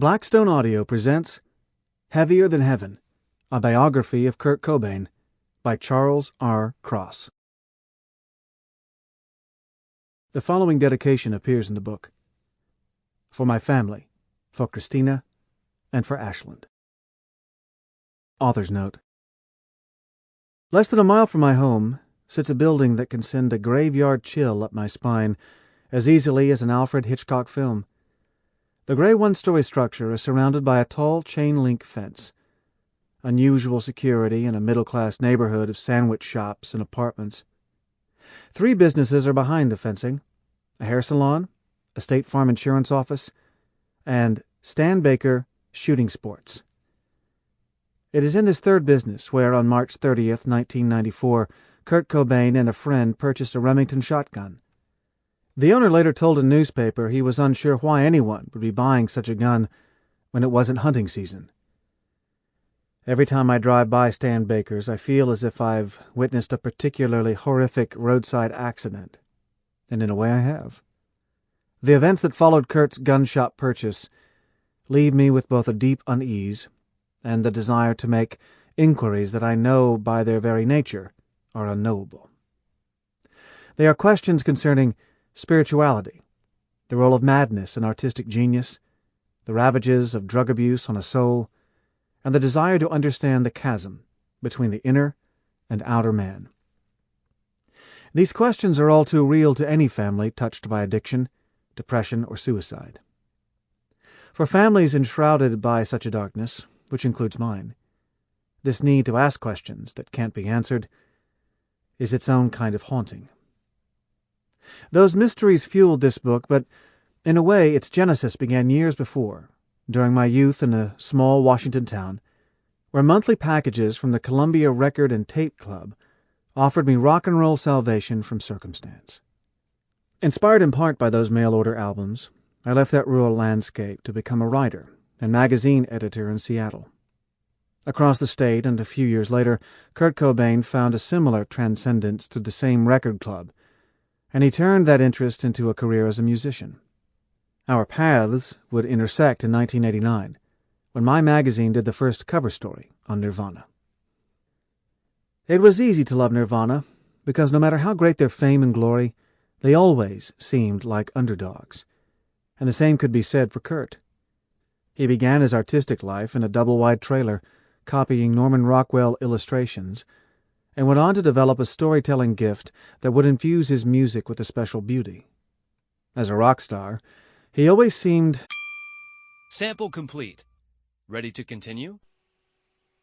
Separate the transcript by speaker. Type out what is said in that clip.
Speaker 1: Blackstone Audio presents Heavier Than Heaven, a biography of Kurt Cobain by Charles R. Cross. The following dedication appears in the book. For my family, for Christina, and for Ashland. Author's note. Less than a mile from my home sits a building that can send a graveyard chill up my spine as easily as an Alfred Hitchcock film. The gray one-story structure is surrounded by a tall chain-link fence. Unusual security in a middle-class neighborhood of sandwich shops and apartments. 3 businesses are behind the fencing: a hair salon, a State Farm insurance office, and Stan Baker Shooting Sports. It is in this third business where, on March 30th, 1994, Kurt Cobain and a friend purchased a Remington shotgun. The owner later told a newspaper he was unsure why anyone would be buying such a gun when it wasn't hunting season. Every time I drive by Stan Baker's, I feel as if I've witnessed a particularly horrific roadside accident. And in a way I have. The events that followed Kurt's gun shop purchase leave me with both a deep unease and the desire to make inquiries that I know by their very nature are unknowable. They are questions concerning spirituality, the role of madness in artistic genius, the ravages of drug abuse on a soul, and the desire to understand the chasm between the inner and outer man. These questions are all too real to any family touched by addiction, depression, or suicide. For families enshrouded by such a darkness, which includes mine, this need to ask questions that can't be answered is its own kind of haunting. Those mysteries fueled this book, but in a way its genesis began years before, during my youth in a small Washington town, where monthly packages from the Columbia Record and Tape Club offered me rock and roll salvation from circumstance. Inspired in part by those mail-order albums, I left that rural landscape to become a writer and magazine editor in Seattle. Across the state, and a few years later, Kurt Cobain found a similar transcendence through the same record club, and he turned that interest into a career as a musician. Our paths would intersect in 1989, when my magazine did the first cover story on Nirvana. It was easy to love Nirvana, because no matter how great their fame and glory, they always seemed like underdogs, and the same could be said for Kurt. He began his artistic life in a double-wide trailer, copying Norman Rockwell illustrations, and went on to develop a storytelling gift that would infuse his music with a special beauty. As a rock star, he always seemed...
Speaker 2: Sample complete. Ready to continue?